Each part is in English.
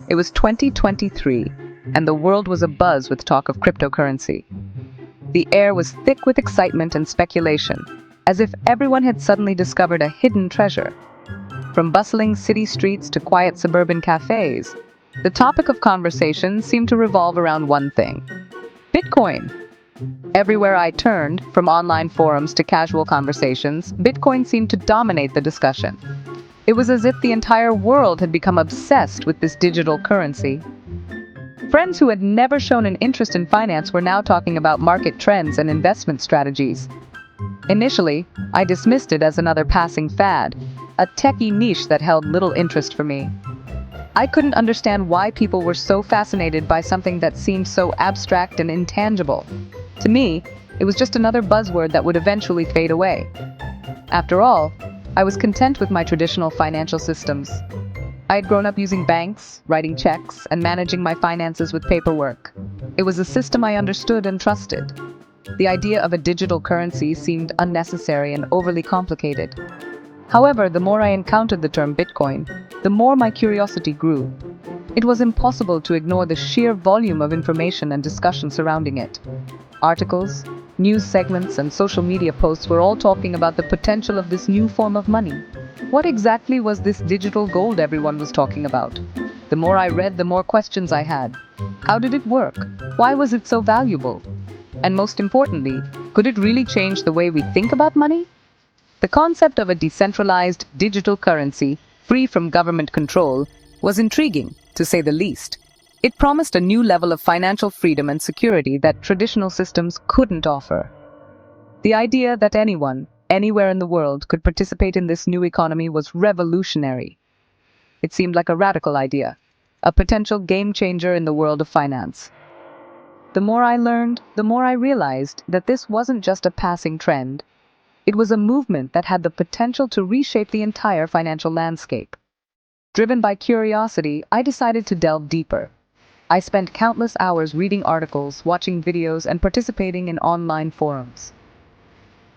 It was 2023, and the world was abuzz with talk of cryptocurrency. The air was thick with excitement and speculation, as if everyone had suddenly discovered a hidden treasure. From bustling city streets to quiet suburban cafes, the topic of conversation seemed to revolve around one thing: Bitcoin. Everywhere I turned, from online forums to casual conversations, Bitcoin seemed to dominate the discussion. It was as if the entire world had become obsessed with this digital currency. Friends who had never shown an interest in finance were now talking about market trends and investment strategies. Initially, I dismissed it as another passing fad, a techie niche that held little interest for me. I couldn't understand why people were so fascinated by something that seemed so abstract and intangible. To me, it was just another buzzword that would eventually fade away. After all, I was content with my traditional financial systems. I had grown up using banks, writing checks, and managing my finances with paperwork. It was a system I understood and trusted. The idea of a digital currency seemed unnecessary and overly complicated. However, the more I encountered the term Bitcoin, the more my curiosity grew. It was impossible to ignore the sheer volume of information and discussion surrounding it. Articles, news segments, and social media posts were all talking about the potential of this new form of money. What exactly was this digital gold everyone was talking about? The more I read, the more questions I had. How did it work? Why was it so valuable? And most importantly, could it really change the way we think about money? The concept of a decentralized digital currency, free from government control, was intriguing, to say the least. It promised a new level of financial freedom and security that traditional systems couldn't offer. The idea that anyone, anywhere in the world, could participate in this new economy was revolutionary. It seemed like a radical idea, a potential game changer in the world of finance. The more I learned, the more I realized that this wasn't just a passing trend. It was a movement that had the potential to reshape the entire financial landscape. Driven by curiosity, I decided to delve deeper. I spent countless hours reading articles, watching videos, and participating in online forums.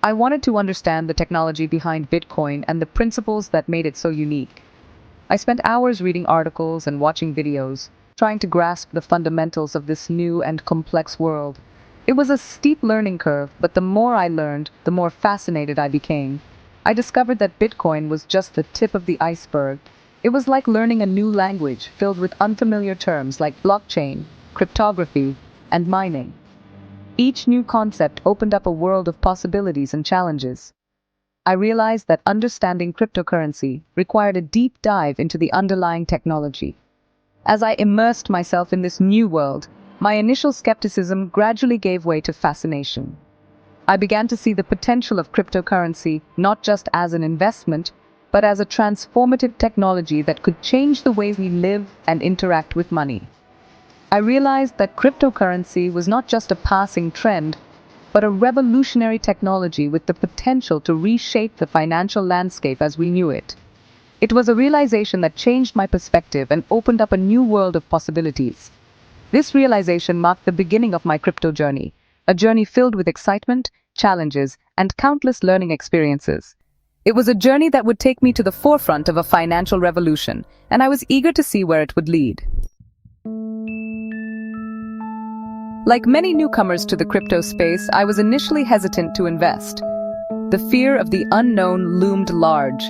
I wanted to understand the technology behind Bitcoin and the principles that made it so unique. I spent hours reading articles and watching videos, trying to grasp the fundamentals of this new and complex world. It was a steep learning curve, but the more I learned, the more fascinated I became. I discovered that Bitcoin was just the tip of the iceberg. It was like learning a new language filled with unfamiliar terms like blockchain, cryptography, and mining. Each new concept opened up a world of possibilities and challenges. I realized that understanding cryptocurrency required a deep dive into the underlying technology. As I immersed myself in this new world, my initial skepticism gradually gave way to fascination. I began to see the potential of cryptocurrency not just as an investment, but as a transformative technology that could change the way we live and interact with money. I realized that cryptocurrency was not just a passing trend, but a revolutionary technology with the potential to reshape the financial landscape as we knew it. It was a realization that changed my perspective and opened up a new world of possibilities. This realization marked the beginning of my crypto journey, a journey filled with excitement, challenges, and countless learning experiences. It was a journey that would take me to the forefront of a financial revolution, and I was eager to see where it would lead. Like many newcomers to the crypto space, I was initially hesitant to invest. The fear of the unknown loomed large.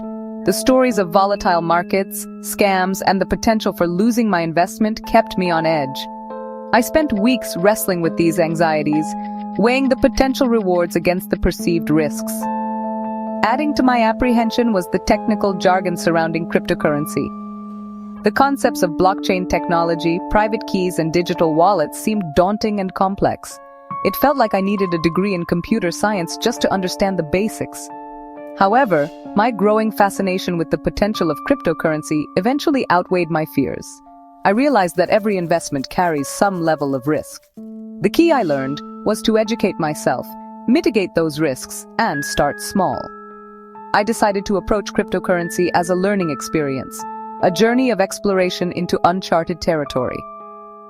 The stories of volatile markets, scams, and the potential for losing my investment kept me on edge. I spent weeks wrestling with these anxieties, weighing the potential rewards against the perceived risks. Adding to my apprehension was the technical jargon surrounding cryptocurrency. The concepts of blockchain technology, private keys, and digital wallets seemed daunting and complex. It felt like I needed a degree in computer science just to understand the basics. However, my growing fascination with the potential of cryptocurrency eventually outweighed my fears. I realized that every investment carries some level of risk. The key I learned was to educate myself, mitigate those risks, and start small. I decided to approach cryptocurrency as a learning experience, a journey of exploration into uncharted territory.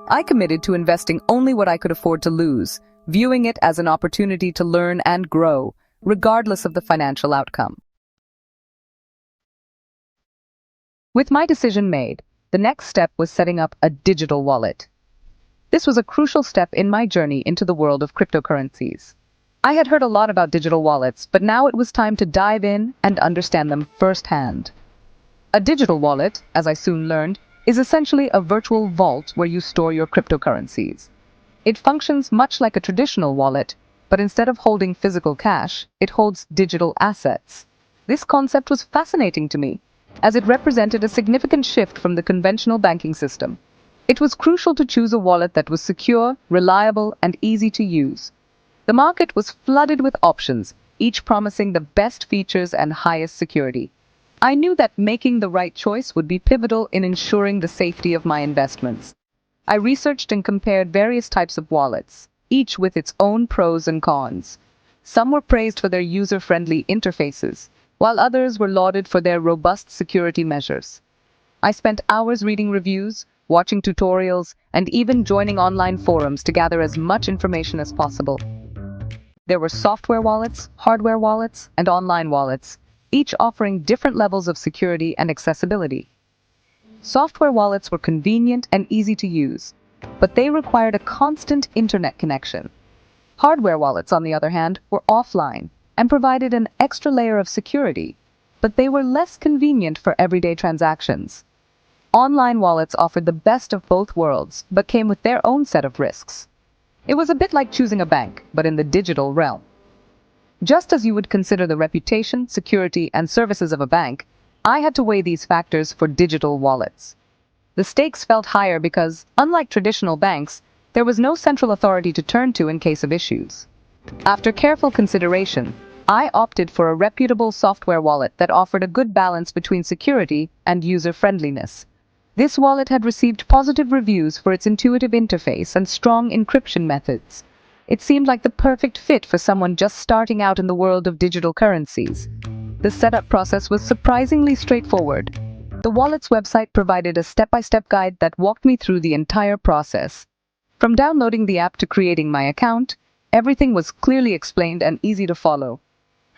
I committed to investing only what I could afford to lose, viewing it as an opportunity to learn and grow, regardless of the financial outcome. With my decision made, the next step was setting up a digital wallet. This was a crucial step in my journey into the world of cryptocurrencies. I had heard a lot about digital wallets, but now it was time to dive in and understand them firsthand. A digital wallet, as I soon learned, is essentially a virtual vault where you store your cryptocurrencies. It functions much like a traditional wallet, but instead of holding physical cash, it holds digital assets. This concept was fascinating to me, as it represented a significant shift from the conventional banking system. It was crucial to choose a wallet that was secure, reliable, and easy to use. The market was flooded with options, each promising the best features and highest security. I knew that making the right choice would be pivotal in ensuring the safety of my investments. I researched and compared various types of wallets, each with its own pros and cons. Some were praised for their user-friendly interfaces, while others were lauded for their robust security measures. I spent hours reading reviews, watching tutorials, and even joining online forums to gather as much information as possible. There were software wallets, hardware wallets, and online wallets, each offering different levels of security and accessibility. Software wallets were convenient and easy to use, but they required a constant internet connection. Hardware wallets, on the other hand, were offline and provided an extra layer of security, but they were less convenient for everyday transactions. Online wallets offered the best of both worlds, but came with their own set of risks. It was a bit like choosing a bank, but in the digital realm. Just as you would consider the reputation, security, and services of a bank, I had to weigh these factors for digital wallets. The stakes felt higher because, unlike traditional banks, there was no central authority to turn to in case of issues. After careful consideration, I opted for a reputable software wallet that offered a good balance between security and user-friendliness. This wallet had received positive reviews for its intuitive interface and strong encryption methods. It seemed like the perfect fit for someone just starting out in the world of digital currencies. The setup process was surprisingly straightforward. The wallet's website provided a step-by-step guide that walked me through the entire process. From downloading the app to creating my account, everything was clearly explained and easy to follow.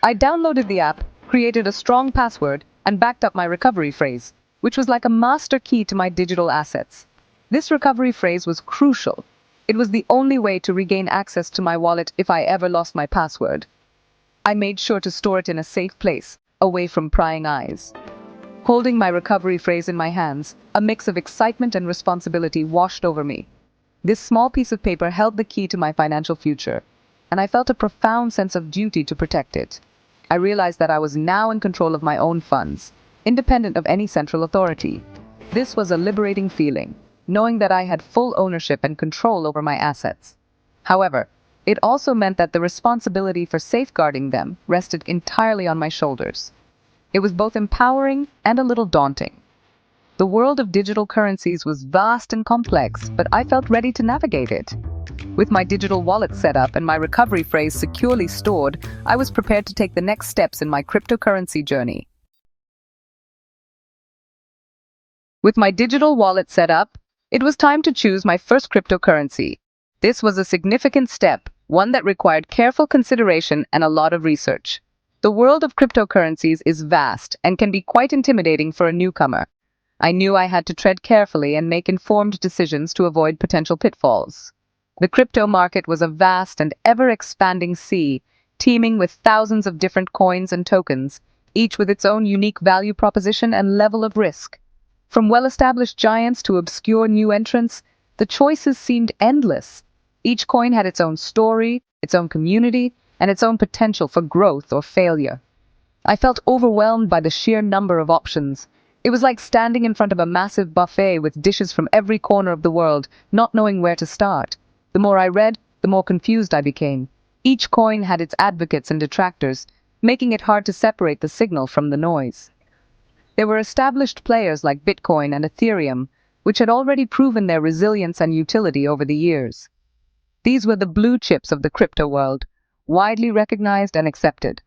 I downloaded the app, created a strong password, and backed up my recovery phrase, which was like a master key to my digital assets. This recovery phrase was crucial. It was the only way to regain access to my wallet if I ever lost my password. I made sure to store it in a safe place, away from prying eyes. Holding my recovery phrase in my hands, a mix of excitement and responsibility washed over me. This small piece of paper held the key to my financial future, and I felt a profound sense of duty to protect it. I realized that I was now in control of my own funds, independent of any central authority. This was a liberating feeling, knowing that I had full ownership and control over my assets. However, it also meant that the responsibility for safeguarding them rested entirely on my shoulders. It was both empowering and a little daunting. The world of digital currencies was vast and complex, but I felt ready to navigate it. With my digital wallet set up and my recovery phrase securely stored, I was prepared to take the next steps in my cryptocurrency journey. With my digital wallet set up, it was time to choose my first cryptocurrency. This was a significant step, one that required careful consideration and a lot of research. The world of cryptocurrencies is vast and can be quite intimidating for a newcomer. I knew I had to tread carefully and make informed decisions to avoid potential pitfalls. The crypto market was a vast and ever-expanding sea, teeming with thousands of different coins and tokens, each with its own unique value proposition and level of risk. From well-established giants to obscure new entrants, the choices seemed endless. Each coin had its own story, its own community, and its own potential for growth or failure. I felt overwhelmed by the sheer number of options. It was like standing in front of a massive buffet with dishes from every corner of the world, not knowing where to start. The more I read, the more confused I became. Each coin had its advocates and detractors, making it hard to separate the signal from the noise. There were established players like Bitcoin and Ethereum, which had already proven their resilience and utility over the years. These were the blue chips of the crypto world, widely recognized and accepted.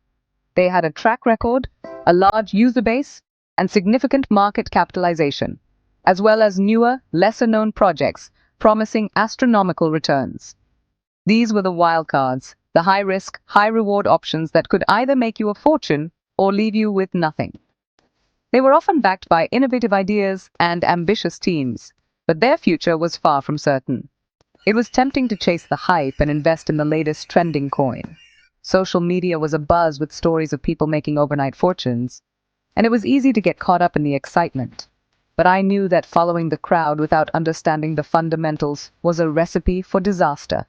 They had a track record, a large user base, and significant market capitalization, as well as newer, lesser-known projects promising astronomical returns. These were the wildcards, the high-risk, high-reward options that could either make you a fortune or leave you with nothing. They were often backed by innovative ideas and ambitious teams, but their future was far from certain. It was tempting to chase the hype and invest in the latest trending coin. Social media was abuzz with stories of people making overnight fortunes, and it was easy to get caught up in the excitement. But I knew that following the crowd without understanding the fundamentals was a recipe for disaster.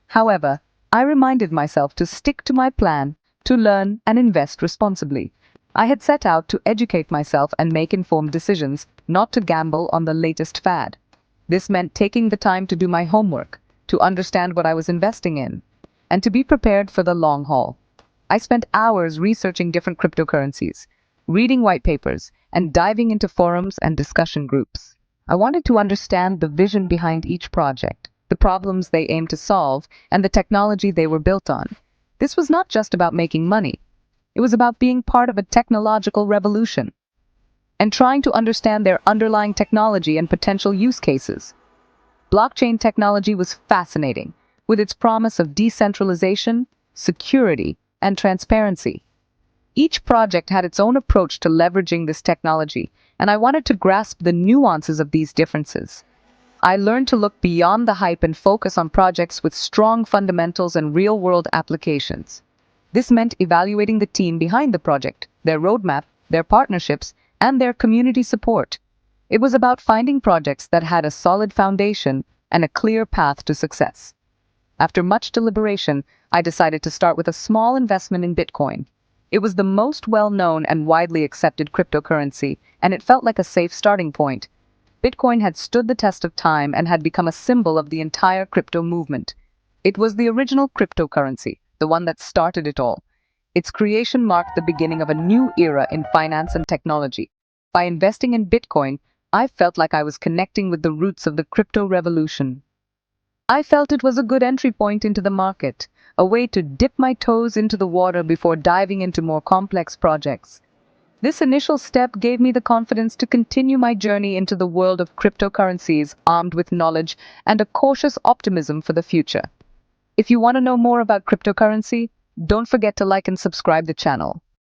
However, I reminded myself to stick to my plan, to learn and invest responsibly. I had set out to educate myself and make informed decisions, not to gamble on the latest fad. This meant taking the time to do my homework, to understand what I was investing in, and to be prepared for the long haul. I spent hours researching different cryptocurrencies, reading white papers, and diving into forums and discussion groups. I wanted to understand the vision behind each project, the problems they aimed to solve, and the technology they were built on. This was not just about making money. It was about being part of a technological revolution and trying to understand their underlying technology and potential use cases. Blockchain technology was fascinating, with its promise of decentralization, security, and transparency. Each project had its own approach to leveraging this technology, and I wanted to grasp the nuances of these differences. I learned to look beyond the hype and focus on projects with strong fundamentals and real-world applications. This meant evaluating the team behind the project, their roadmap, their partnerships, and their community support. It was about finding projects that had a solid foundation and a clear path to success. After much deliberation, I decided to start with a small investment in Bitcoin. It was the most well-known and widely accepted cryptocurrency, and it felt like a safe starting point. Bitcoin had stood the test of time and had become a symbol of the entire crypto movement. It was the original cryptocurrency, the one that started it all. Its creation marked the beginning of a new era in finance and technology. By investing in Bitcoin, I felt like I was connecting with the roots of the crypto revolution. I felt it was a good entry point into the market, a way to dip my toes into the water before diving into more complex projects. This initial step gave me the confidence to continue my journey into the world of cryptocurrencies, armed with knowledge and a cautious optimism for the future. If you want to know more about cryptocurrency, don't forget to like and subscribe the channel.